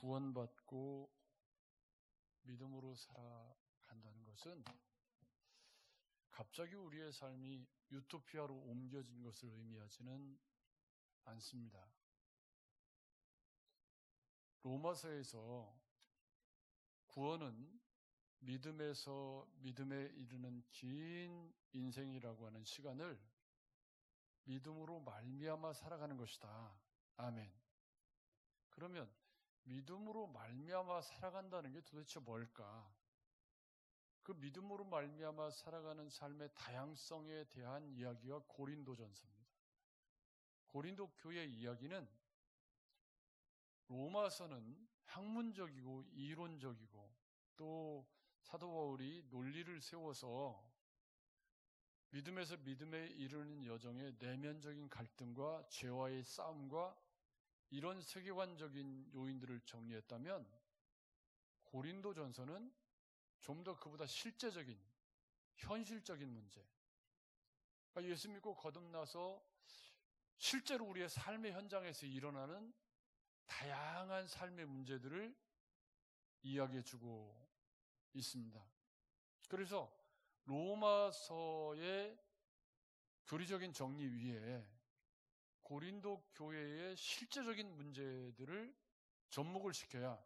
구원받고 믿음으로 살아간다는 것은 갑자기 우리의 삶이 유토피아로 옮겨진 것을 의미하지는 않습니다. 로마서에서 구원은 믿음에서 믿음에 이르는 긴 인생이라고 하는 시간을 믿음으로 말미암아 살아가는 것이다. 아멘. 그러면 믿음으로 말미암아 살아간다는 게 도대체 뭘까? 그 믿음으로 말미암아 살아가는 삶의 다양성에 대한 이야기가 고린도전서입니다. 고린도 교회 이야기는 로마서는 학문적이고 이론적이고 또 사도 바울이 논리를 세워서 믿음에서 믿음에 이르는 여정의 내면적인 갈등과 죄와의 싸움과 이런 세계관적인 요인들을 정리했다면 고린도전서는 좀 더 그보다 실제적인, 현실적인 문제, 그러니까 예수 믿고 거듭나서 실제로 우리의 삶의 현장에서 일어나는 다양한 삶의 문제들을 이야기해주고 있습니다. 그래서 로마서의 교리적인 정리 위에 고린도 교회의 실제적인 문제들을 접목을 시켜야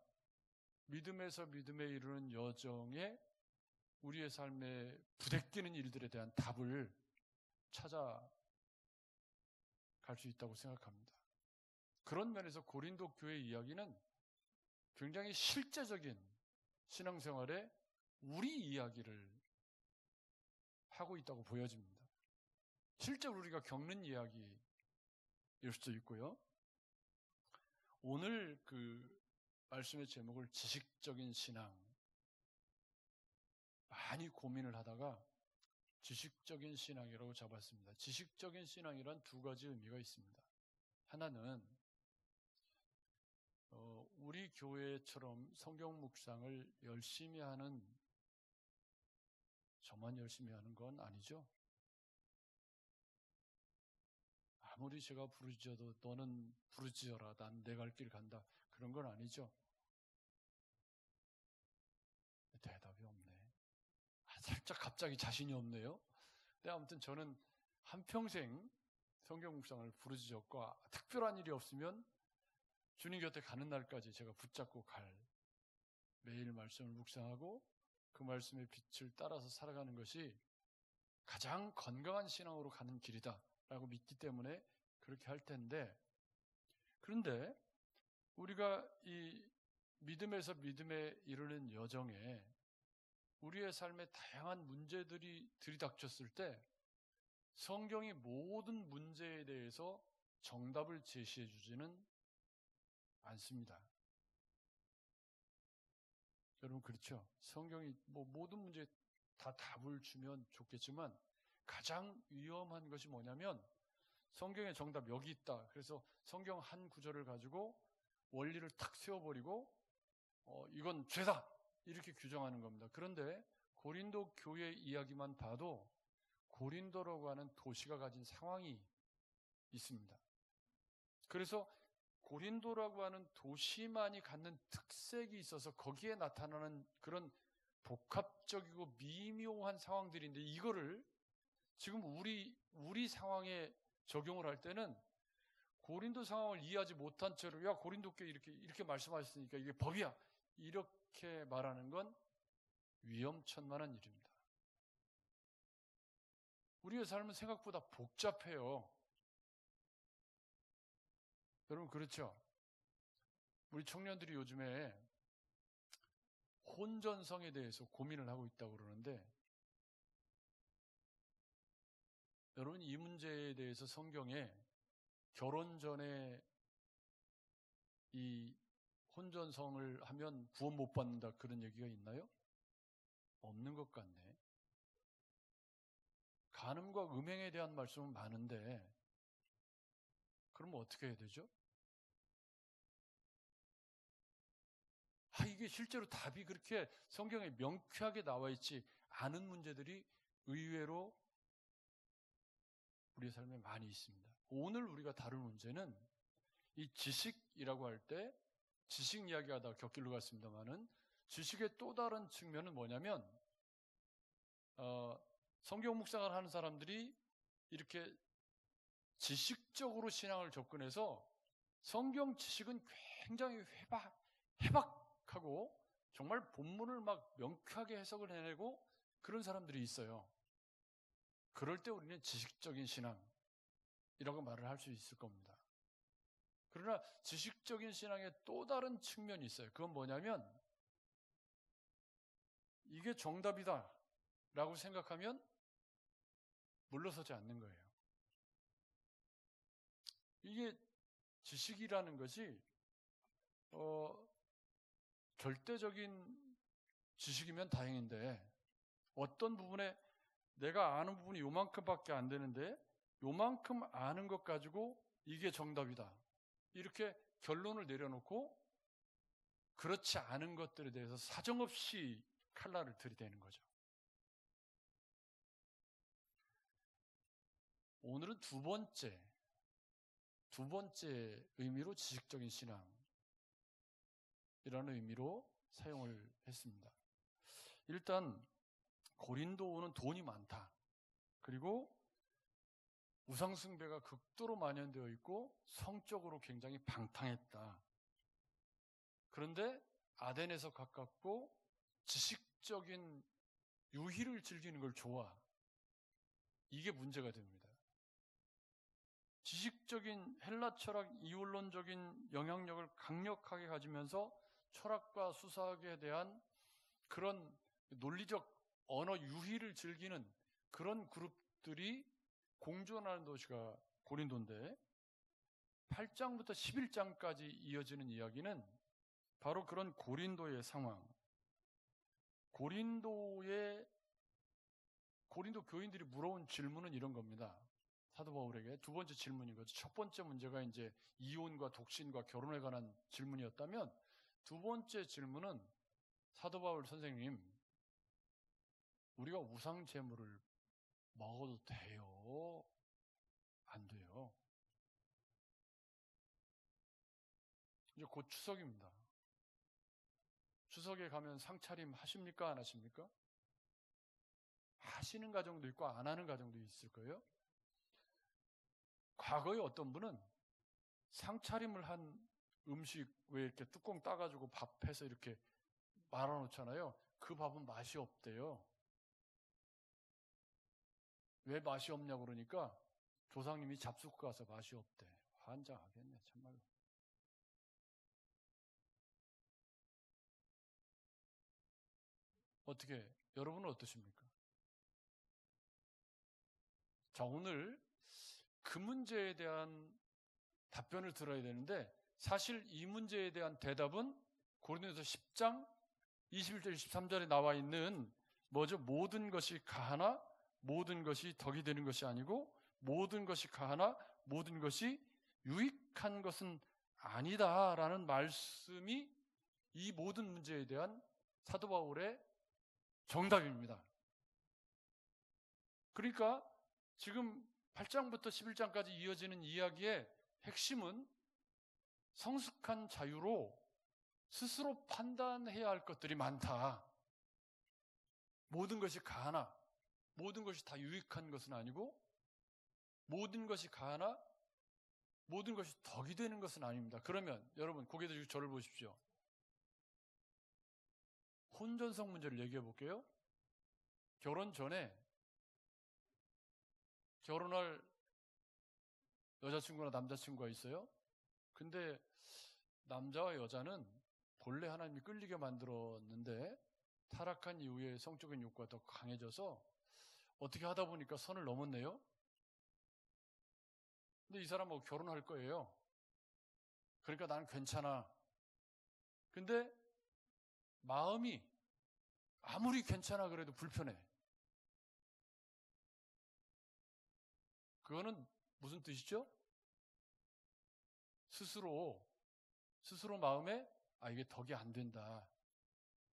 믿음에서 믿음에 이르는 여정에 우리의 삶에 부대끼는 일들에 대한 답을 찾아갈 수 있다고 생각합니다. 그런 면에서 고린도 교회 이야기는 굉장히 실제적인 신앙생활에 우리 이야기를 하고 있다고 보여집니다. 실제 우리가 겪는 이야기일 수도 있고요. 오늘 그 말씀의 제목을 지식적인 신앙, 많이 고민을 하다가 지식적인 신앙이라고 잡았습니다. 지식적인 신앙이란 두 가지 의미가 있습니다. 하나는 우리 교회처럼 성경 묵상을 열심히 하는, 저만 열심히 하는 건 아니죠. 아무리 제가 부르짖어도 너는 부르짖어라, 난 내 갈 길 간다, 그런 건 아니죠. 대답이 없네. 살짝 갑자기 자신이 없네요. 근데 아무튼 저는 한평생 성경 묵상을 부르짖었고 특별한 일이 없으면 주님 곁에 가는 날까지 제가 붙잡고 매일 말씀을 묵상하고 그 말씀의 빛을 따라서 살아가는 것이 가장 건강한 신앙으로 가는 길이다라고 믿기 때문에 그렇게 할 텐데, 그런데 우리가 이 믿음에서 믿음에 이르는 여정에 우리의 삶에 다양한 문제들이 들이닥쳤을 때 성경이 모든 문제에 대해서 정답을 제시해 주지는 않습니다. 여러분 그렇죠? 성경이 모든 문제에 다 답을 주면 좋겠지만 가장 위험한 것이 뭐냐면 성경의 정답 여기 있다. 그래서 성경 한 구절을 가지고 원리를 탁 세워버리고 이건 죄다 이렇게 규정하는 겁니다. 그런데 고린도 교회 이야기만 봐도 고린도라고 하는 도시가 가진 상황이 있습니다. 그래서 고린도라고 하는 도시만이 갖는 특색이 있어서 거기에 나타나는 그런 복합적이고 미묘한 상황들인데 이거를 지금 우리 상황에 적용을 할 때는 고린도 상황을 이해하지 못한 채로 야 고린도 교회 이렇게 말씀하셨으니까 이게 법이야 이렇게 말하는 건 위험천만한 일입니다. 우리의 삶은 생각보다 복잡해요. 여러분 그렇죠? 우리 청년들이 요즘에 혼전성에 대해서 고민을 하고 있다고 그러는데 여러분 이 문제에 대해서 성경에 결혼 전에 이 혼전성을 하면 구원 못 받는다 그런 얘기가 있나요? 없는 것 같네. 간음과 음행에 대한 말씀은 많은데 그러면 어떻게 해야 되죠? 이게 실제로 답이 그렇게 성경에 명쾌하게 나와 있지 않은 문제들이 의외로 우리의 삶에 많이 있습니다. 오늘 우리가 다룰 문제는 이 지식이라고 할 때 지식 이야기하다가 곁길로 갔습니다만은 지식의 또 다른 측면은 뭐냐면 성경 묵상을 하는 사람들이 이렇게 지식적으로 신앙을 접근해서 성경 지식은 굉장히 해박하고 정말 본문을 막 명쾌하게 해석을 해내고 그런 사람들이 있어요. 그럴 때 우리는 지식적인 신앙이라고 말을 할 수 있을 겁니다. 그러나 지식적인 신앙의 또 다른 측면이 있어요. 그건 뭐냐면 이게 정답이다 라고 생각하면 물러서지 않는 거예요. 이게 지식이라는 것이 절대적인 지식이면 다행인데 어떤 부분에 내가 아는 부분이 요만큼밖에 안 되는데 요만큼 아는 것 가지고 이게 정답이다. 이렇게 결론을 내려놓고 그렇지 않은 것들에 대해서 사정없이 칼날을 들이대는 거죠. 오늘은 두 번째 의미로 지식적인 신앙이라는 의미로 사용을 했습니다. 일단 고린도는 돈이 많다. 그리고 우상숭배가 극도로 만연되어 있고 성적으로 굉장히 방탕했다. 그런데 아덴에서 가깝고 지식적인 유희를 즐기는 걸 좋아. 이게 문제가 됩니다. 지식적인 헬라 철학 이원론적인 영향력을 강력하게 가지면서 철학과 수사학에 대한 그런 논리적 언어 유희를 즐기는 그런 그룹들이 공존하는 도시가 고린도인데 8장부터 11장까지 이어지는 이야기는 바로 그런 고린도의 상황, 고린도 교인들이 물어온 질문은 이런 겁니다. 사도 바울에게 두 번째 질문인 거죠. 첫 번째 문제가 이제 이혼과 독신과 결혼에 관한 질문이었다면 두 번째 질문은 사도 바울 선생님, 우리가 우상 제물을 먹어도 돼요? 안 돼요? 이제 곧 추석입니다. 추석에 가면 상차림 하십니까? 안 하십니까? 하시는 가정도 있고 안 하는 가정도 있을 거예요. 과거에 어떤 분은 상차림을 한 음식 왜 이렇게 뚜껑 따가지고 밥해서 이렇게 말아놓잖아요. 그 밥은 맛이 없대요. 왜 맛이 없냐고 그러니까 조상님이 잡숫고 가서 맛이 없대. 환장하겠네 참말로. 어떻게 여러분은 어떠십니까? 자, 오늘 그 문제에 대한 답변을 들어야 되는데 사실 이 문제에 대한 대답은 고린도서 10장 21절 23절에 나와 있는 뭐죠? 모든 것이 가하나 모든 것이 덕이 되는 것이 아니고 모든 것이 가하나 모든 것이 유익한 것은 아니다라는 말씀이 이 모든 문제에 대한 사도 바울의 정답입니다. 그러니까 지금 8장부터 11장까지 이어지는 이야기의 핵심은 성숙한 자유로 스스로 판단해야 할 것들이 많다. 모든 것이 가하나 모든 것이 다 유익한 것은 아니고 모든 것이 가하나 모든 것이 덕이 되는 것은 아닙니다. 그러면 여러분 고개 들고 저를 보십시오. 혼전성 문제를 얘기해 볼게요. 결혼 전에 결혼할 여자친구나 남자친구가 있어요. 근데 남자와 여자는 본래 하나님이 끌리게 만들었는데 타락한 이후에 성적인 욕구가 더 강해져서 어떻게 하다 보니까 선을 넘었네요. 근데 이 사람하고 결혼할 거예요. 그러니까 나는 괜찮아. 근데 마음이 아무리 괜찮아 그래도 불편해. 그거는 무슨 뜻이죠? 스스로 마음에 이게 덕이 안 된다.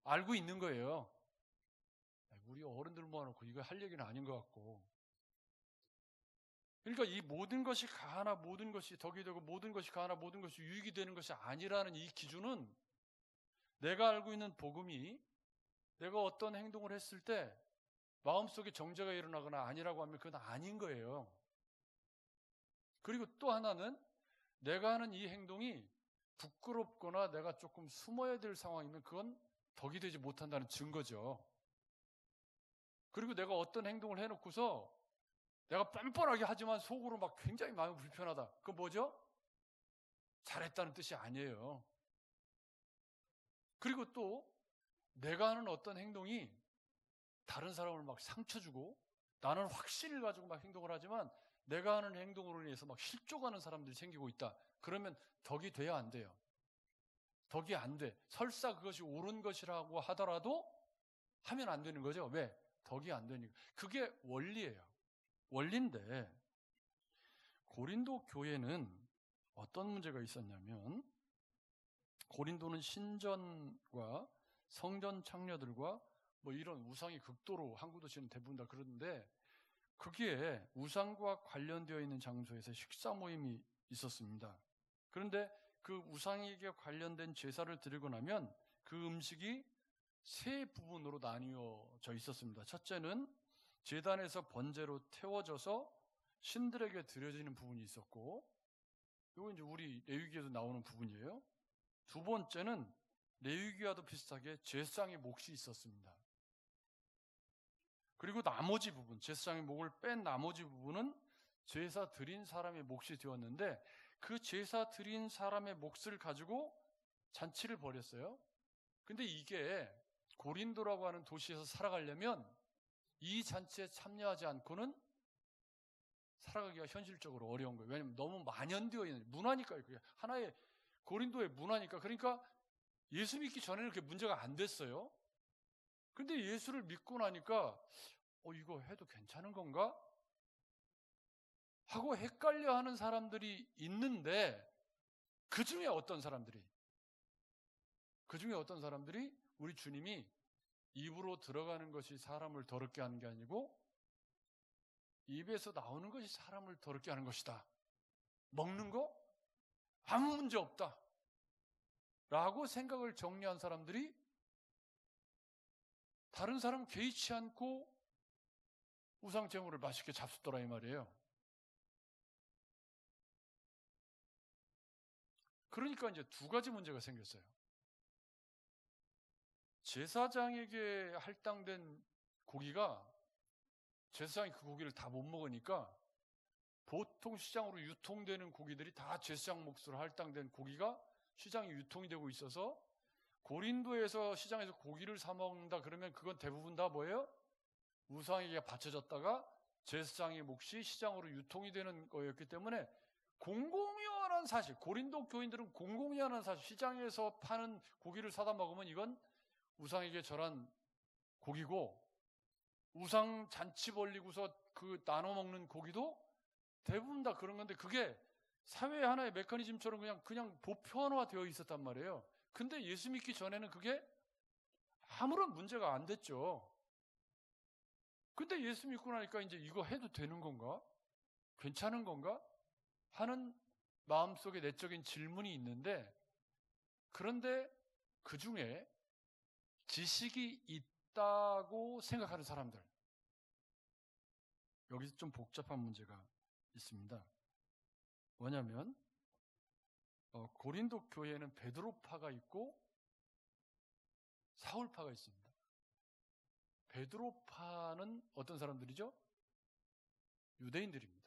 알고 있는 거예요. 우리 어른들 모아놓고 이거 할 얘기는 아닌 것 같고. 그러니까 이 모든 것이 가하나 모든 것이 덕이 되고 모든 것이 가하나 모든 것이 유익이 되는 것이 아니라는 이 기준은 내가 알고 있는 복음이 내가 어떤 행동을 했을 때 마음속에 정죄가 일어나거나 아니라고 하면 그건 아닌 거예요. 그리고 또 하나는 내가 하는 이 행동이 부끄럽거나 내가 조금 숨어야 될 상황이면 그건 덕이 되지 못한다는 증거죠. 그리고 내가 어떤 행동을 해놓고서 내가 뻔뻔하게 하지만 속으로 막 굉장히 마음이 불편하다. 그건 뭐죠? 잘했다는 뜻이 아니에요. 그리고 또 내가 하는 어떤 행동이 다른 사람을 막 상처 주고 나는 확신을 가지고 막 행동을 하지만 내가 하는 행동으로 인해서 막 실족하는 사람들이 생기고 있다. 그러면 덕이 돼야 안 돼요. 덕이 안 돼. 설사 그것이 옳은 것이라고 하더라도 하면 안 되는 거죠. 왜? 덕이 안 되니까. 그게 원리예요. 원리인데 고린도 교회는 어떤 문제가 있었냐면 고린도는 신전과 성전 창녀들과 뭐 이런 우상이 극도로 한국 도시는 대부분 다 그러는데 거기에 우상과 관련되어 있는 장소에서 식사 모임이 있었습니다. 그런데 그 우상에게 관련된 제사를 드리고 나면 그 음식이 세 부분으로 나뉘어져 있었습니다. 첫째는 제단에서 번제로 태워져서 신들에게 드려지는 부분이 있었고, 이건 이제 우리 레위기에도 나오는 부분이에요. 두 번째는 레위기와도 비슷하게 제사장의 몫이 있었습니다. 그리고 나머지 부분, 제사장의 몫을 뺀 나머지 부분은 제사 드린 사람의 몫이 되었는데 그 제사 드린 사람의 몫을 가지고 잔치를 벌였어요. 근데 이게 고린도라고 하는 도시에서 살아가려면 이 잔치에 참여하지 않고는 살아가기가 현실적으로 어려운 거예요. 왜냐하면 너무 만연되어 있는 문화니까요. 그게 하나의 고린도의 문화니까. 그러니까 예수 믿기 전에는 그게 문제가 안 됐어요. 근데 예수를 믿고 나니까 이거 해도 괜찮은 건가? 하고 헷갈려 하는 사람들이 있는데 그 중에 어떤 사람들이 우리 주님이 입으로 들어가는 것이 사람을 더럽게 하는 게 아니고 입에서 나오는 것이 사람을 더럽게 하는 것이다. 먹는 거 아무 문제 없다. 라고 생각을 정리한 사람들이 다른 사람 개의치 않고 우상제물을 맛있게 잡수더라 이 말이에요. 그러니까 이제 두 가지 문제가 생겼어요. 제사장에게 할당된 고기가 제사장이 그 고기를 다 못 먹으니까 보통 시장으로 유통되는 고기들이 다 제사장 몫으로 할당된 고기가 시장에 유통이 되고 있어서 고린도에서 시장에서 고기를 사 먹는다 그러면 그건 대부분 다 뭐예요? 우상에게 바쳐졌다가 제사장의 몫이 시장으로 유통이 되는 거였기 때문에 공공연한 사실, 고린도 교인들은 공공연한 사실, 시장에서 파는 고기를 사다 먹으면 이건 우상에게 절한 고기고 우상 잔치 벌리고서 그 나눠 먹는 고기도 대부분 다 그런 건데 그게 사회의 하나의 메커니즘처럼 그냥 보편화되어 있었단 말이에요. 근데 예수 믿기 전에는 그게 아무런 문제가 안 됐죠. 근데 예수 믿고 나니까 이제 이거 해도 되는 건가? 괜찮은 건가? 하는 마음속에 내적인 질문이 있는데 그런데 그 중에 지식이 있다고 생각하는 사람들 여기서 좀 복잡한 문제가 있습니다. 뭐냐면 고린도 교회에는 베드로파가 있고 사울파가 있습니다. 베드로파는 어떤 사람들이죠? 유대인들입니다.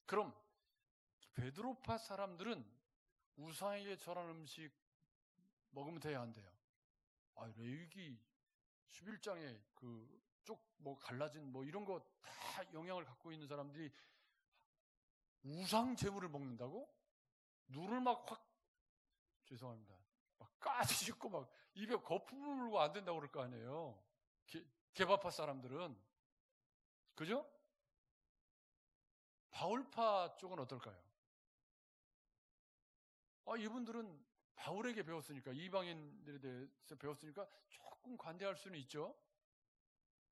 그럼 베드로파 사람들은 우상에게 절한 음식 먹으면 돼야 안 돼요? 레위기 11장에 그 쪽 뭐 갈라진 뭐 이런 거 다 영향을 갖고 있는 사람들이 우상 제물을 먹는다고? 눈을 막 확 죄송합니다. 막 까지고 막 입에 거품을 물고 안 된다고 그럴 거 아니에요. 개바파 사람들은. 그죠? 바울파 쪽은 어떨까요? 이분들은 바울에게 배웠으니까, 이방인들에 대해서 배웠으니까 조금 관대할 수는 있죠.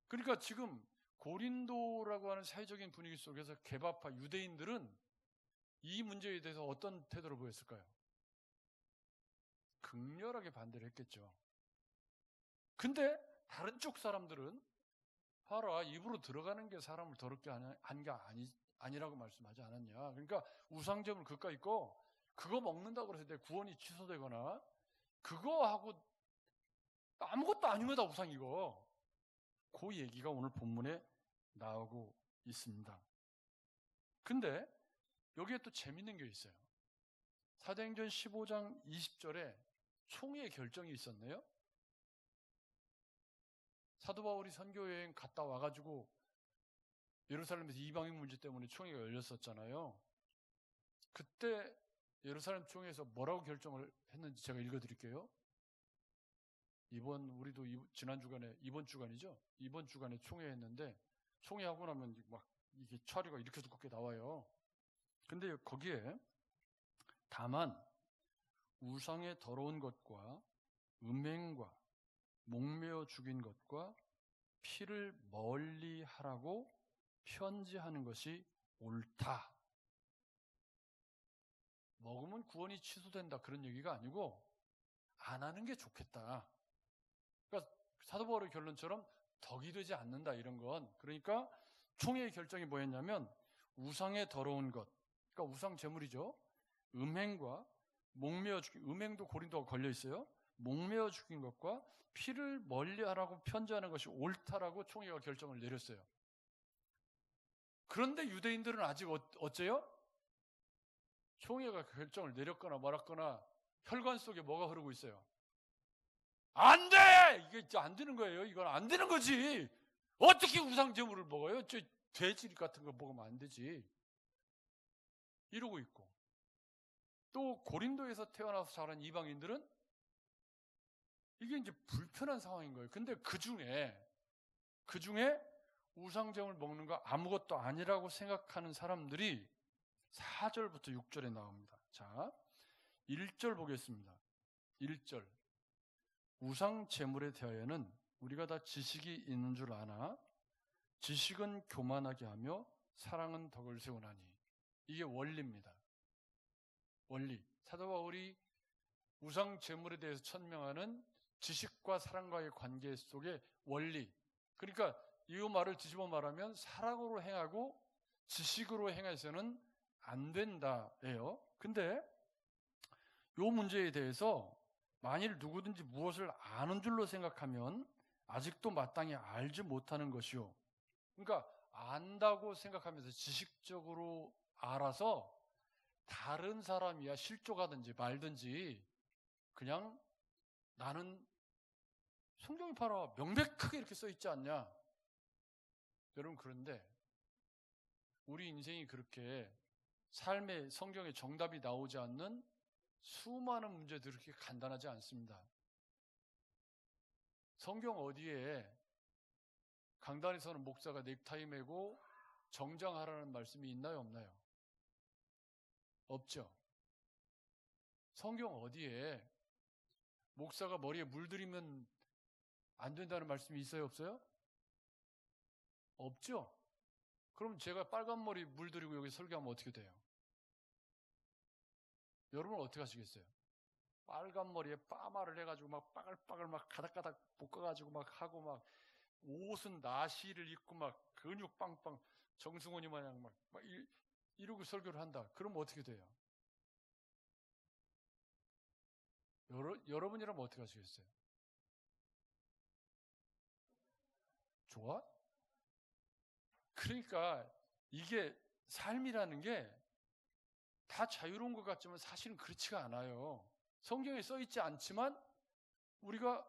그러니까 지금 고린도라고 하는 사회적인 분위기 속에서 개바파 유대인들은 이 문제에 대해서 어떤 태도를 보였을까요? 극렬하게 반대를 했겠죠. 근데 다른 쪽 사람들은 봐라, 입으로 들어가는 게 사람을 더럽게 한 게 아니라고 말씀하지 않았냐. 그러니까 우상점을 그까 있고 그거 먹는다고 해서 내 구원이 취소되거나 그거 하고 아무것도 아닌 거다 우상이고, 그 얘기가 오늘 본문에 나오고 있습니다. 근데 여기에 또 재밌는 게 있어요. 사도행전 15장 20절에 총회의 결정이 있었네요. 사도 바울이 선교여행 갔다 와가지고 예루살렘에서 이방인 문제 때문에 총회가 열렸었잖아요. 그때 예루살렘 총회에서 뭐라고 결정을 했는지 제가 읽어드릴게요. 우리도 지난 주간에, 이번 주간이죠? 이번 주간에 총회했는데, 총회하고 나면 막 이게 차례가 이렇게 두껍게 나와요. 근데 거기에 다만 우상의 더러운 것과 음행과 목매어 죽인 것과 피를 멀리 하라고 편지하는 것이 옳다. 먹으면 구원이 취소된다 그런 얘기가 아니고 안 하는 게 좋겠다. 그러니까 사도 바울의 결론처럼 덕이 되지 않는다 이런 건. 그러니까 총회의 결정이 뭐였냐면 우상의 더러운 것, 그러니까 우상 제물이죠. 음행과 목매어 죽인, 음행도 고린도가 걸려 있어요. 목매어 죽인 것과 피를 멀리하라고 편지하는 것이 옳다라고 총회가 결정을 내렸어요. 그런데 유대인들은 아직 어째요? 총회가 결정을 내렸거나 말았거나 혈관 속에 뭐가 흐르고 있어요? 안 돼! 이게 안 되는 거예요. 이건 안 되는 거지. 어떻게 우상 제물을 먹어요? 저 돼지 같은 거 먹으면 안 되지. 이러고 있고, 또 고린도에서 태어나서 자란 이방인들은 이게 이제 불편한 상황인 거예요. 근데 그 중에 우상제물 먹는 거 아무것도 아니라고 생각하는 사람들이 4절부터 6절에 나옵니다. 자, 1절 보겠습니다. 1절. 우상제물에 대하여는 우리가 다 지식이 있는 줄 아나 지식은 교만하게 하며 사랑은 덕을 세우나니. 이게 원리입니다. 원리. 사도 바울이 우상제물에 대해서 천명하는 지식과 사랑과의 관계 속의 원리. 그러니까 이 말을 뒤집어 말하면 사랑으로 행하고 지식으로 행해서는 안 된다예요. 근데 이 문제에 대해서 만일 누구든지 무엇을 아는 줄로 생각하면 아직도 마땅히 알지 못하는 것이요. 그러니까 안다고 생각하면서 지식적으로 알아서 다른 사람이야 실족하든지 말든지 그냥 나는 성경이 봐라 명백하게 이렇게 써 있지 않냐. 여러분, 그런데 우리 인생이 그렇게 삶의 성경에 정답이 나오지 않는 수많은 문제들이 그렇게 간단하지 않습니다. 성경 어디에 강단에서는 목사가 넥타이 매고 정장하라는 말씀이 있나요, 없나요? 없죠. 성경 어디에 목사가 머리에 물들이면 안 된다는 말씀이 있어요, 없어요? 없죠. 그럼 제가 빨간 머리 물들이고 여기 설교하면 어떻게 돼요? 여러분은 어떻게 하시겠어요? 빨간 머리에 파마를 해가지고 막 빠글빠글 막 가닥가닥 볶아가지고 막 하고 막 옷은 나시를 입고 막 근육 빵빵 정승원이 마냥 막 이러고 설교를 한다. 그럼 어떻게 돼요? 여러분이라면 어떻게 하시겠어요? 좋아? 그러니까 이게 삶이라는 게 다 자유로운 것 같지만 사실은 그렇지가 않아요. 성경에 써 있지 않지만 우리가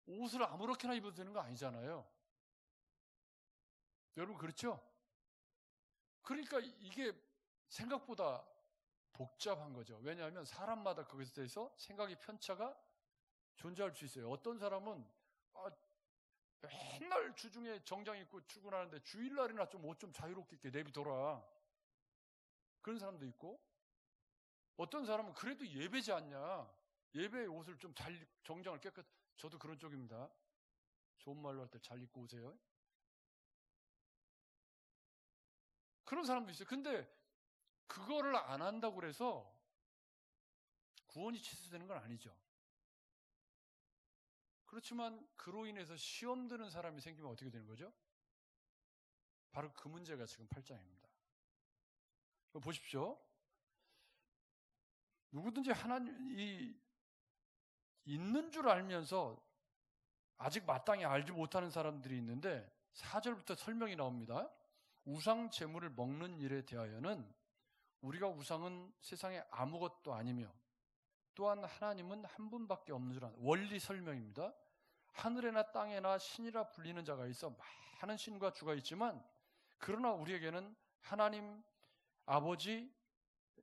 옷을 아무렇게나 입어도 되는 거 아니잖아요. 여러분, 그렇죠? 그러니까 이게 생각보다 복잡한 거죠. 왜냐하면 사람마다 그것에 대해서 생각의 편차가 존재할 수 있어요. 어떤 사람은 맨날 주중에 정장 입고 출근하는데 주일날이나 좀 옷 좀 자유롭게 입게 내비둬라. 그런 사람도 있고, 어떤 사람은 그래도 예배지 않냐. 예배의 옷을 좀 정장을 깨끗, 저도 그런 쪽입니다. 좋은 말로 할 때 잘 입고 오세요. 그런 사람도 있어요. 근데 그거를 안 한다고 그래서 구원이 취소되는 건 아니죠. 그렇지만 그로 인해서 시험 드는 사람이 생기면 어떻게 되는 거죠? 바로 그 문제가 지금 8장입니다. 보십시오. 누구든지 하나님이 있는 줄 알면서 아직 마땅히 알지 못하는 사람들이 있는데 4절부터 설명이 나옵니다. 우상 제물을 먹는 일에 대하여는 우리가 우상은 세상에 아무것도 아니며 또한 하나님은 한 분밖에 없는 줄 아는 원리 설명입니다. 하늘에나 땅에나 신이라 불리는 자가 있어 많은 신과 주가 있지만 그러나 우리에게는 하나님 아버지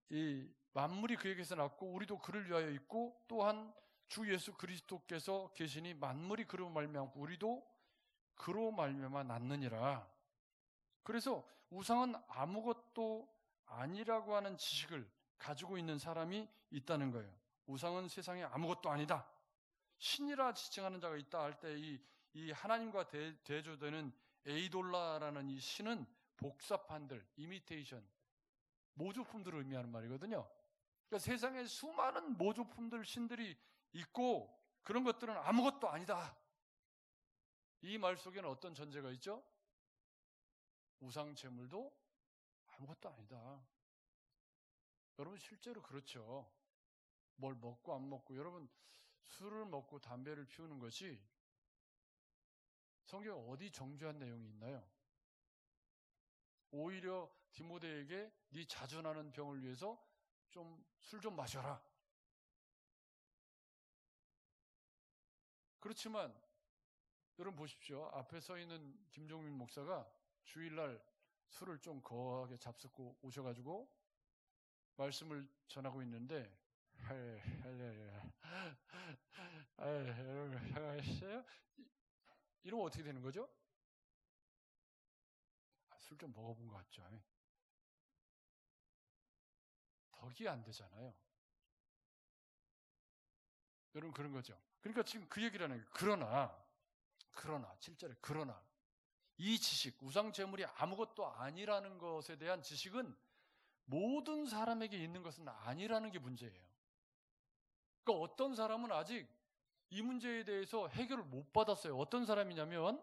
이 만물이 그에게서 났고 우리도 그를 위하여 있고 또한 주 예수 그리스도께서 계시니 만물이 그로 말미암고 우리도 그로 말미암아 났느니라. 그래서 우상은 아무것도 아니라고 하는 지식을 가지고 있는 사람이 있다는 거예요. 우상은 세상에 아무것도 아니다. 신이라 지칭하는 자가 있다 할 때 이 하나님과 대조되는 에이돌라라는 이 신은 복사판들, 이미테이션, 모조품들을 의미하는 말이거든요. 그러니까 세상에 수많은 모조품들, 신들이 있고 그런 것들은 아무것도 아니다. 이 말 속에는 어떤 전제가 있죠? 우상 제물도 아무것도 아니다. 여러분 실제로 그렇죠. 뭘 먹고 안 먹고 여러분 술을 먹고 담배를 피우는 것이 성경에 어디 정죄한 내용이 있나요? 오히려 디모데에게 네 자주 나는 병을 위해서 술 좀 마셔라. 그렇지만 여러분 보십시오. 앞에 서 있는 김종민 목사가 주일날 술을 좀 거하게 잡숫고 오셔가지고 말씀을 전하고 있는데 이러면 어떻게 되는 거죠? 술 좀 먹어본 것 같죠? 덕이 안 되잖아요. 여러분 그런 거죠. 그러니까 지금 그 얘기를 하는 거예요. 그러나 7절에 그러나 이 지식, 우상 제물이 아무것도 아니라는 것에 대한 지식은 모든 사람에게 있는 것은 아니라는 게 문제예요. 그러니까 어떤 사람은 아직 이 문제에 대해서 해결을 못 받았어요. 어떤 사람이냐면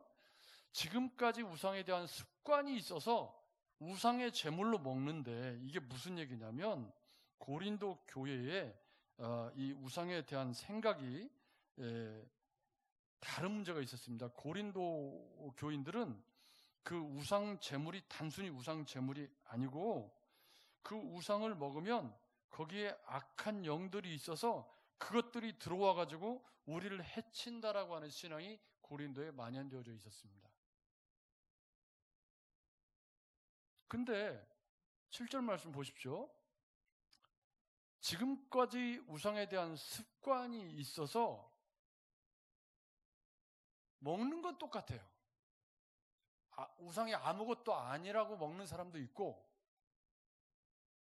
지금까지 우상에 대한 습관이 있어서 우상의 제물로 먹는데 이게 무슨 얘기냐면 고린도 교회에 이 우상에 대한 생각이 다른 문제가 있었습니다. 고린도 교인들은 그 우상 제물이 단순히 우상 제물이 아니고 그 우상을 먹으면 거기에 악한 영들이 있어서 그것들이 들어와 가지고 우리를 해친다라고 하는 신앙이 고린도에 만연되어져 있었습니다. 근데 7절 말씀 보십시오. 지금까지 우상에 대한 습관이 있어서 먹는 건 똑같아요. 우상이 아무것도 아니라고 먹는 사람도 있고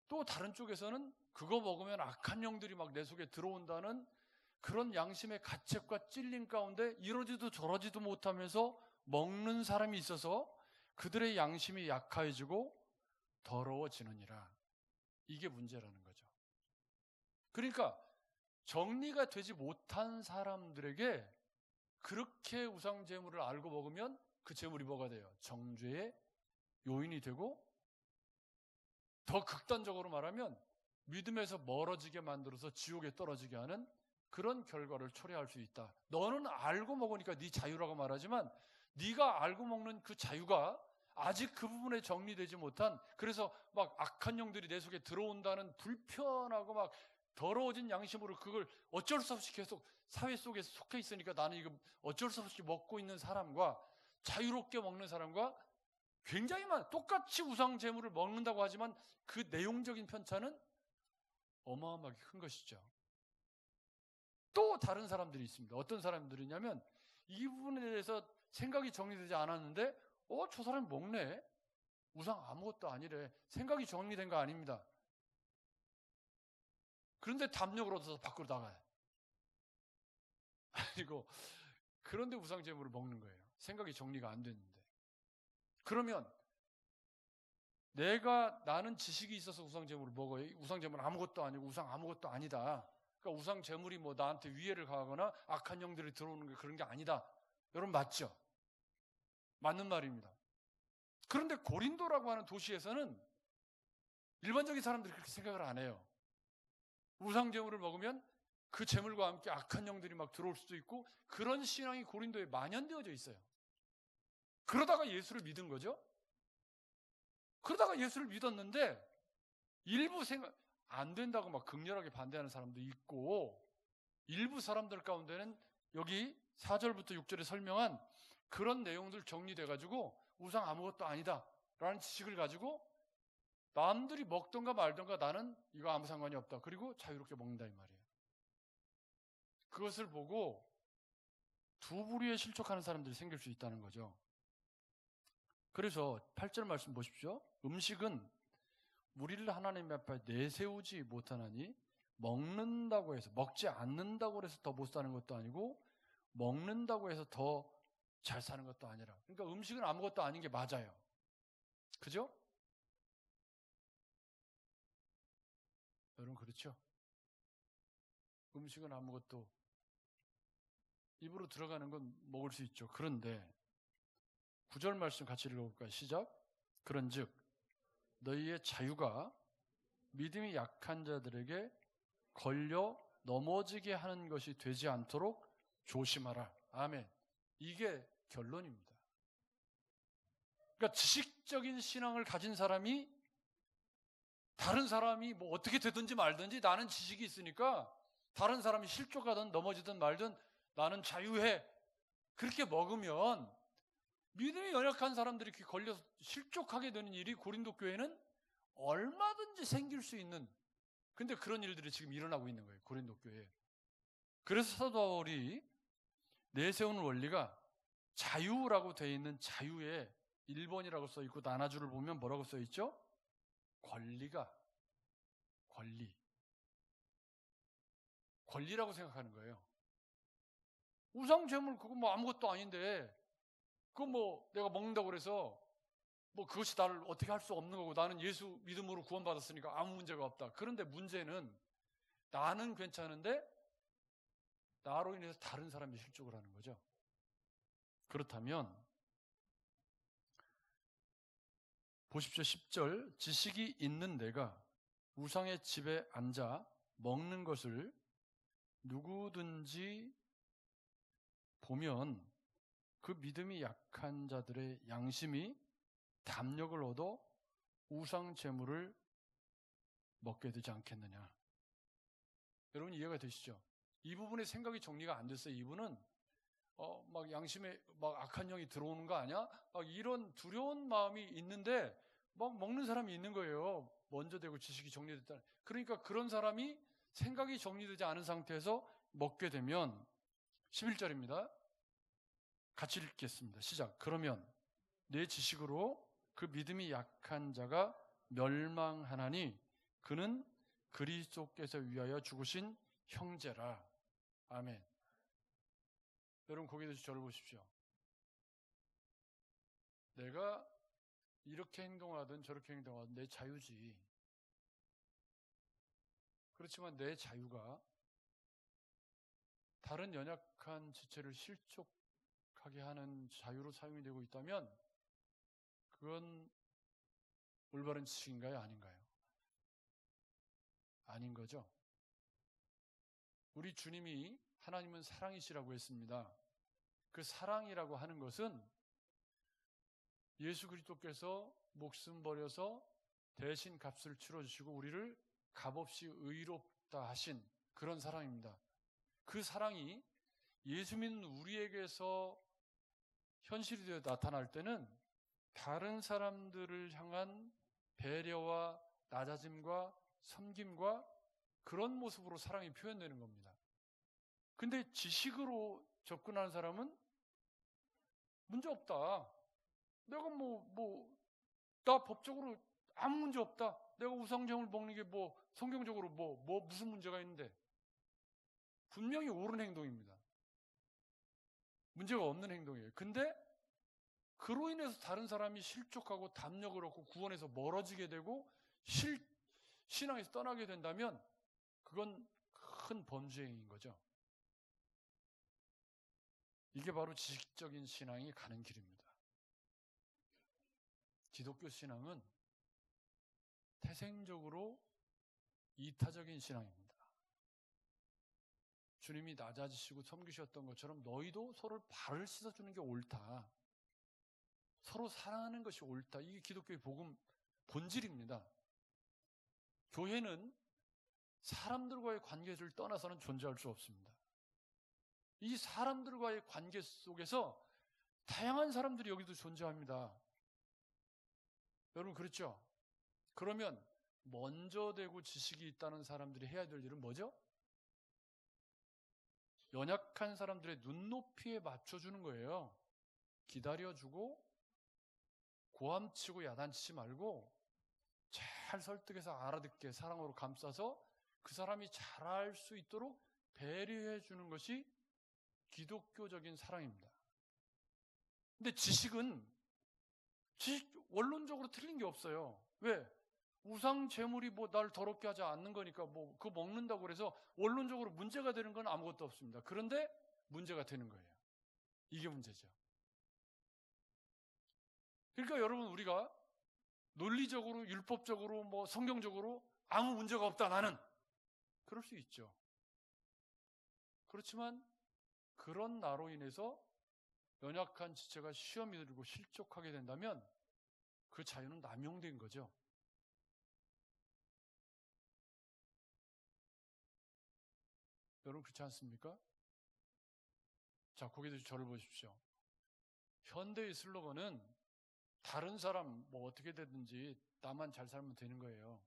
또 다른 쪽에서는 그거 먹으면 악한 영들이 막 내 속에 들어온다는 그런 양심의 가책과 찔림 가운데 이러지도 저러지도 못하면서 먹는 사람이 있어서 그들의 양심이 약해지고 더러워지느니라. 이게 문제라는 거죠. 그러니까 정리가 되지 못한 사람들에게 그렇게 우상 제물을 알고 먹으면 그 제물이 뭐가 돼요? 정죄의 요인이 되고 더 극단적으로 말하면 믿음에서 멀어지게 만들어서 지옥에 떨어지게 하는 그런 결과를 초래할 수 있다. 너는 알고 먹으니까 네 자유라고 말하지만 네가 알고 먹는 그 자유가 아직 그 부분에 정리되지 못한 그래서 막 악한 영들이 내 속에 들어온다는 불편하고 막 더러워진 양심으로 그걸 어쩔 수 없이 계속 사회 속에 속해 있으니까 나는 이거 어쩔 수 없이 먹고 있는 사람과 자유롭게 먹는 사람과 굉장히 똑같이 우상 제물을 먹는다고 하지만 그 내용적인 편차는 어마어마하게 큰 것이죠. 또 다른 사람들이 있습니다. 어떤 사람들이냐면 이 부분에 대해서 생각이 정리되지 않았는데 저 사람이 먹네? 우상 아무것도 아니래. 생각이 정리된 거 아닙니다. 그런데 담력을 얻어서 밖으로 나가요. 아니고 그런데 우상 제물을 먹는 거예요. 생각이 정리가 안 됐는데. 그러면 나는 지식이 있어서 우상 제물을 먹어요. 우상 제물은 아무것도 아니고 우상 아무것도 아니다. 그러니까 우상 제물이 뭐 나한테 위해를 가하거나 악한 영들이 들어오는 게 그런 게 아니다. 여러분 맞죠? 맞는 말입니다. 그런데 고린도라고 하는 도시에서는 일반적인 사람들이 그렇게 생각을 안 해요. 우상 제물을 먹으면 그 제물과 함께 악한 영들이 막 들어올 수도 있고, 그런 신앙이 고린도에 만연되어져 있어요. 그러다가 예수를 믿은 거죠. 그러다가 예수를 믿었는데 일부 생각 안 된다고 막 극렬하게 반대하는 사람도 있고, 일부 사람들 가운데는 여기 4절부터 6절에 설명한 그런 내용들 정리돼 가지고 우상 아무것도 아니다 라는 지식을 가지고 남들이 먹던가 말던가 나는 이거 아무 상관이 없다, 그리고 자유롭게 먹는다 이 말이에요. 그것을 보고 두 부류에 실족하는 사람들이 생길 수 있다는 거죠. 그래서 8절 말씀 보십시오. 음식은 우리를 하나님 앞에 내세우지 못하나니, 먹는다고 해서, 먹지 않는다고 해서 더 못 사는 것도 아니고 먹는다고 해서 더 잘 사는 것도 아니라, 그러니까 음식은 아무것도 아닌 게 맞아요. 그죠? 여러분 그렇죠? 음식은 아무것도, 입으로 들어가는 건 먹을 수 있죠. 그런데 9절 말씀 같이 읽어볼까요? 시작. 그런즉 너희의 자유가 믿음이 약한 자들에게 걸려 넘어지게 하는 것이 되지 않도록 조심하라. 아멘. 이게 결론입니다. 그러니까 지식적인 신앙을 가진 사람이 다른 사람이 뭐 어떻게 되든지 말든지 나는 지식이 있으니까 다른 사람이 실족하든 넘어지든 말든 나는 자유해, 그렇게 먹으면 믿음이 연약한 사람들이 이렇게 걸려서 실족하게 되는 일이 고린도 교회는 얼마든지 생길 수 있는, 근데 그런 일들이 지금 일어나고 있는 거예요, 고린도 교회에. 그래서 사도 바울이 내세우는 원리가 자유라고 되어 있는 자유에 1번이라고 써 있고 나눠주를 보면 뭐라고 써 있죠? 권리라고 생각하는 거예요. 우상 제물 그거 뭐 아무것도 아닌데 그거 뭐 내가 먹는다고 그래서 뭐 그것이 나를 어떻게 할 수 없는 거고, 나는 예수 믿음으로 구원받았으니까 아무 문제가 없다. 그런데 문제는 나는 괜찮은데 나로 인해서 다른 사람이 실족을 하는 거죠. 그렇다면 보십시오. 10절. 지식이 있는 내가 우상의 집에 앉아 먹는 것을 누구든지 보면 그 믿음이 약한 자들의 양심이 담력을 얻어 우상 제물을 먹게 되지 않겠느냐. 여러분 이해가 되시죠? 이 부분의 생각이 정리가 안 됐어요. 이분은 막 양심에 막 악한 영이 들어오는 거 아니야? 막 이런 두려운 마음이 있는데 막 먹는 사람이 있는 거예요. 먼저 되고 지식이 정리됐다. 그러니까 그런 사람이 생각이 정리되지 않은 상태에서 먹게 되면 11절입니다. 같이 읽겠습니다. 시작. 그러면 내 지식으로 그 믿음이 약한 자가 멸망하나니 그는 그리스도께서 위하여 죽으신 형제라. 아멘. 여러분 거기에 대해서 저를 보십시오. 내가 이렇게 행동하든 저렇게 행동하든 내 자유지. 그렇지만 내 자유가 다른 연약한 지체를 실족하게 하는 자유로 사용이 되고 있다면 그건 올바른 지식인가요? 아닌가요? 아닌 거죠. 우리 주님이 하나님은 사랑이시라고 했습니다. 그 사랑이라고 하는 것은 예수 그리스도께서 목숨 버려서 대신 값을 치러주시고 우리를 값없이 의롭다 하신 그런 사랑입니다. 그 사랑이 예수 믿는 우리에게서 현실이 되어 나타날 때는 다른 사람들을 향한 배려와 낮아짐과 섬김과 그런 모습으로 사랑이 표현되는 겁니다. 근데 지식으로 접근하는 사람은 문제 없다. 내가 나 법적으로 아무 문제 없다. 내가 우상제물 먹는 게 성경적으로 무슨 문제가 있는데. 분명히 옳은 행동입니다. 문제가 없는 행동이에요. 근데 그로 인해서 다른 사람이 실족하고 담력을 얻고 구원에서 멀어지게 되고 신앙에서 떠나게 된다면 그건 큰 범죄인 거죠. 이게 바로 지식적인 신앙이 가는 길입니다. 기독교 신앙은 태생적으로 이타적인 신앙입니다. 주님이 낮아지시고 섬기셨던 것처럼 너희도 서로를 발을 씻어주는 게 옳다. 서로 사랑하는 것이 옳다. 이게 기독교의 복음 본질입니다. 교회는 사람들과의 관계를 떠나서는 존재할 수 없습니다. 이 사람들과의 관계 속에서 다양한 사람들이 여기도 존재합니다. 여러분 그렇죠? 그러면 먼저 되고 지식이 있다는 사람들이 해야 될 일은 뭐죠? 연약한 사람들의 눈높이에 맞춰주는 거예요. 기다려주고 고함치고 야단치지 말고 잘 설득해서 알아듣게 사랑으로 감싸서 그 사람이 잘할 수 있도록 배려해 주는 것이 기독교적인 사랑입니다. 근데 지식은 원론적으로 틀린 게 없어요. 왜? 우상 제물이 날 더럽게 하지 않는 거니까 그거 먹는다고 그래서 원론적으로 문제가 되는 건 아무것도 없습니다. 그런데 문제가 되는 거예요. 이게 문제죠. 그러니까 여러분 우리가 논리적으로 율법적으로 성경적으로 아무 문제가 없다 나는 그럴 수 있죠. 그렇지만 그런 나로 인해서 연약한 지체가 시험이 들고 실족하게 된다면 그 자유는 남용된 거죠. 여러분 그렇지 않습니까? 자, 고개들 저를 보십시오. 현대의 슬로건은 다른 사람 어떻게 되든지 나만 잘 살면 되는 거예요.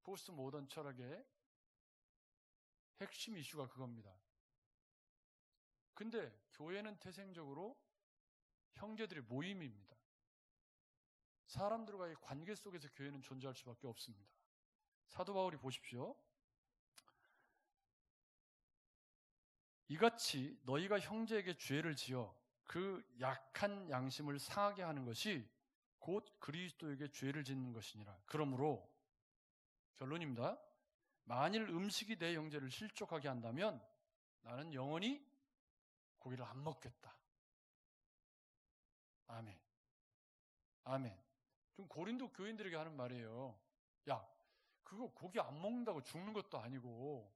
포스트 모던 철학의 핵심 이슈가 그겁니다. 근데 교회는 태생적으로 형제들의 모임입니다. 사람들과의 관계 속에서 교회는 존재할 수밖에 없습니다. 사도 바울이 보십시오. 이같이 너희가 형제에게 죄를 지어 그 약한 양심을 상하게 하는 것이 곧 그리스도에게 죄를 짓는 것이니라. 그러므로 결론입니다. 만일 음식이 내 형제를 실족하게 한다면 나는 영원히 고기를 안 먹겠다. 아멘. 아멘. 좀 고린도 교인들에게 하는 말이에요. 야, 그거 고기 안 먹는다고 죽는 것도 아니고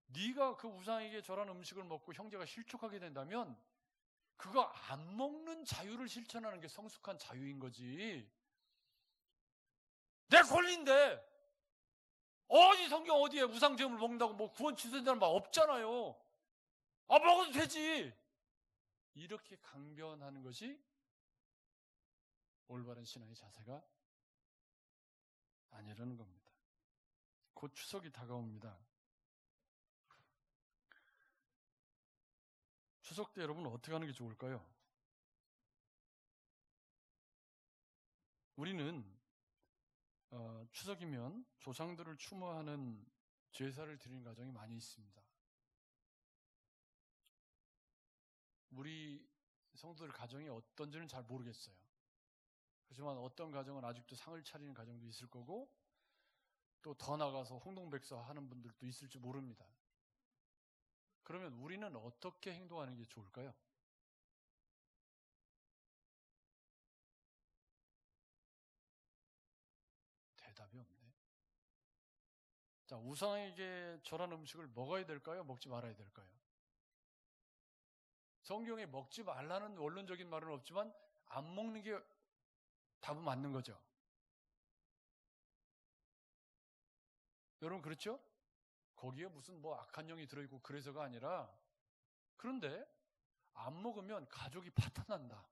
네가 그 우상에게 절한 음식을 먹고 형제가 실족하게 된다면 그거 안 먹는 자유를 실천하는 게 성숙한 자유인 거지. 내 권리인데 어디 성경 어디에 우상제물 먹는다고 구원 취소된다는 말 없잖아요. 먹어도 되지. 이렇게 강변하는 것이 올바른 신앙의 자세가 아니라는 겁니다. 곧 추석이 다가옵니다. 추석 때 여러분 어떻게 하는 게 좋을까요? 우리는 추석이면 조상들을 추모하는 제사를 드리는 가정이 많이 있습니다. 우리 성도들 가정이 어떤지는 잘 모르겠어요. 하지만 어떤 가정은 아직도 상을 차리는 가정도 있을 거고 또 더 나가서 홍동백서 하는 분들도 있을지 모릅니다. 그러면 우리는 어떻게 행동하는 게 좋을까요? 대답이 없네. 자, 우상에게 절한 음식을 먹어야 될까요? 먹지 말아야 될까요? 성경에 먹지 말라는 원론적인 말은 없지만 안 먹는 게 답은 맞는 거죠. 여러분 그렇죠? 거기에 무슨 악한 영이 들어있고 그래서가 아니라 그런데 안 먹으면 가족이 파탄난다.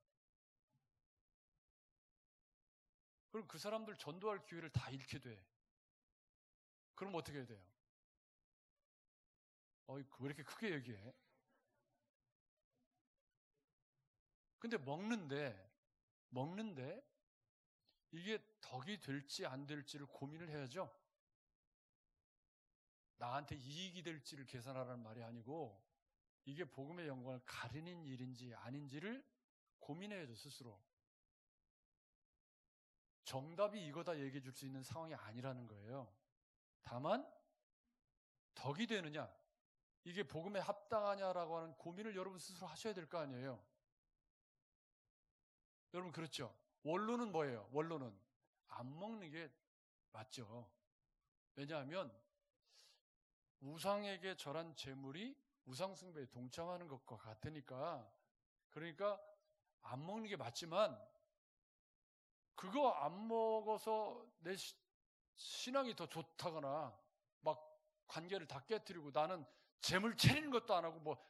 그럼 그 사람들 전도할 기회를 다 잃게 돼. 그럼 어떻게 해야 돼요? 왜 이렇게 크게 얘기해? 근데 먹는데 이게 덕이 될지 안 될지를 고민을 해야죠. 나한테 이익이 될지를 계산하라는 말이 아니고 이게 복음의 영광을 가리는 일인지 아닌지를 고민해야죠, 스스로. 정답이 이거다 얘기해 줄 수 있는 상황이 아니라는 거예요. 다만 덕이 되느냐, 이게 복음에 합당하냐라고 하는 고민을 여러분 스스로 하셔야 될 거 아니에요. 여러분 그렇죠? 원론은 뭐예요? 원론은 안 먹는 게 맞죠. 왜냐하면 우상에게 절한 제물이 우상 숭배에 동참하는 것과 같으니까. 그러니까 안 먹는 게 맞지만 그거 안 먹어서 내 신앙이 더 좋다거나 막 관계를 다 깨뜨리고 나는 재물 차리는 것도 안 하고 뭐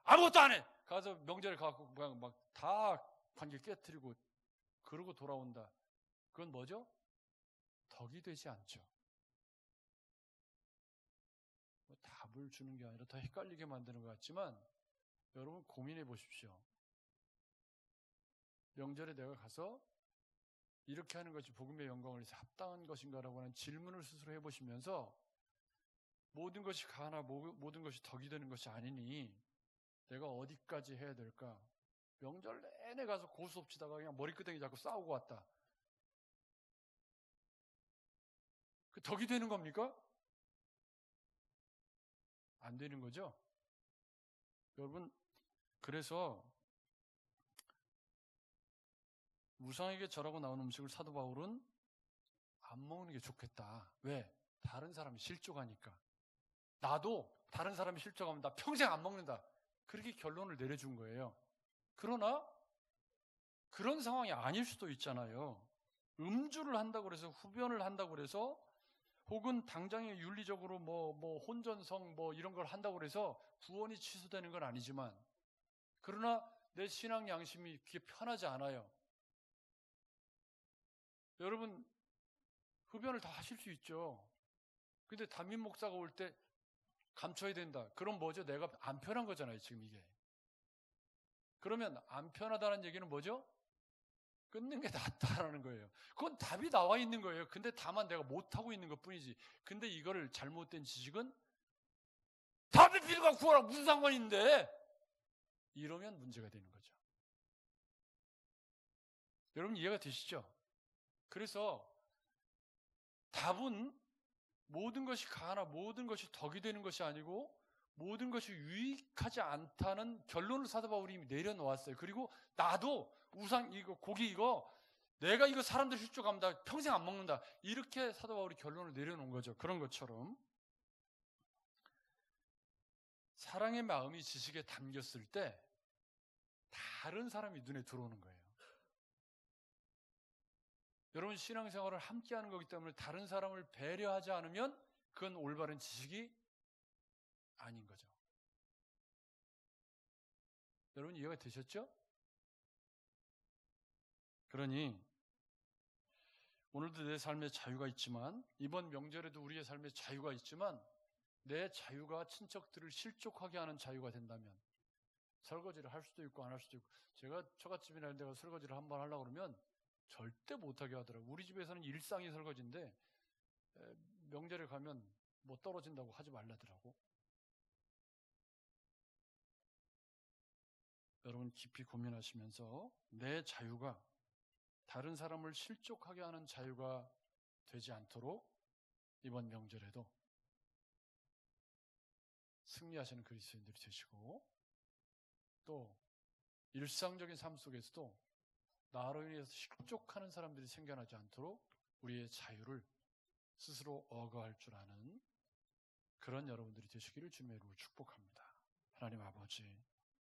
아무것도 안 해. 가서 명절에 가고 그냥 막 다 관계 깨뜨리고 그러고 돌아온다. 그건 뭐죠? 덕이 되지 않죠. 뭐 답을 주는 게 아니라 더 헷갈리게 만드는 것 같지만 여러분 고민해 보십시오. 명절에 내가 가서 이렇게 하는 것이 복음의 영광을 위해서 합당한 것인가라고 하는 질문을 스스로 해보시면서 모든 것이 가나 모든 것이 덕이 되는 것이 아니니 내가 어디까지 해야 될까? 명절 내내 가서 고수 없이다가 그냥 머리끄댕이 잡고 싸우고 왔다. 그 덕이 되는 겁니까? 안 되는 거죠? 여러분, 그래서 우상에게 절하고 나온 음식을 사도 바울은 안 먹는 게 좋겠다. 왜? 다른 사람이 실족하니까. 나도 다른 사람이 실족하면 나 평생 안 먹는다. 그렇게 결론을 내려준 거예요. 그러나 그런 상황이 아닐 수도 있잖아요. 음주를 한다고 해서 흡연을 한다고 해서 혹은 당장에 윤리적으로 뭐 혼전성 뭐 이런 걸 한다고 해서 구원이 취소되는 건 아니지만 그러나 내 신앙 양심이 그게 편하지 않아요. 여러분 흡연을 다 하실 수 있죠. 근데 담임 목사가 올 때 감춰야 된다. 그럼 뭐죠? 내가 안 편한 거잖아요, 지금 이게. 그러면 안 편하다는 얘기는 뭐죠? 끊는 게 낫다라는 거예요. 그건 답이 나와 있는 거예요. 근데 다만 내가 못하고 있는 것 뿐이지. 근데 이거를 잘못된 지식은 담배 피는 거 구하랑 무슨 상관이 있는데? 이러면 문제가 되는 거죠. 여러분 이해가 되시죠? 그래서 답은 모든 것이 가나 모든 것이 덕이 되는 것이 아니고 모든 것이 유익하지 않다는 결론을 사도 바울이 이미 내려놓았어요. 그리고 나도 우상 이거 고기 이거 내가 이거 사람들 실족하면 나 평생 안 먹는다. 이렇게 사도 바울이 결론을 내려놓은 거죠. 그런 것처럼 사랑의 마음이 지식에 담겼을 때 다른 사람이 눈에 들어오는 거예요. 여러분 신앙생활을 함께 하는 거기 때문에 다른 사람을 배려하지 않으면 그건 올바른 지식이 아닌 거죠. 여러분 이해가 되셨죠? 그러니 오늘도 내 삶에 자유가 있지만 이번 명절에도 우리의 삶에 자유가 있지만 내 자유가 친척들을 실족하게 하는 자유가 된다면 설거지를 할 수도 있고 안 할 수도 있고 제가 처갓집이나 이런 데가 설거지를 한번 하려고 그러면 절대 못하게 하더라고요. 우리 집에서는 일상이 설거지인데 명절에 가면 뭐 떨어진다고 하지 말라더라고. 여러분 깊이 고민하시면서 내 자유가 다른 사람을 실족하게 하는 자유가 되지 않도록 이번 명절에도 승리하시는 그리스도인들이 되시고 또 일상적인 삶 속에서도 나로 인해서 실족하는 사람들이 생겨나지 않도록 우리의 자유를 스스로 억어할 줄 아는 그런 여러분들이 되시기를 주님의 이름으로 축복합니다. 하나님 아버지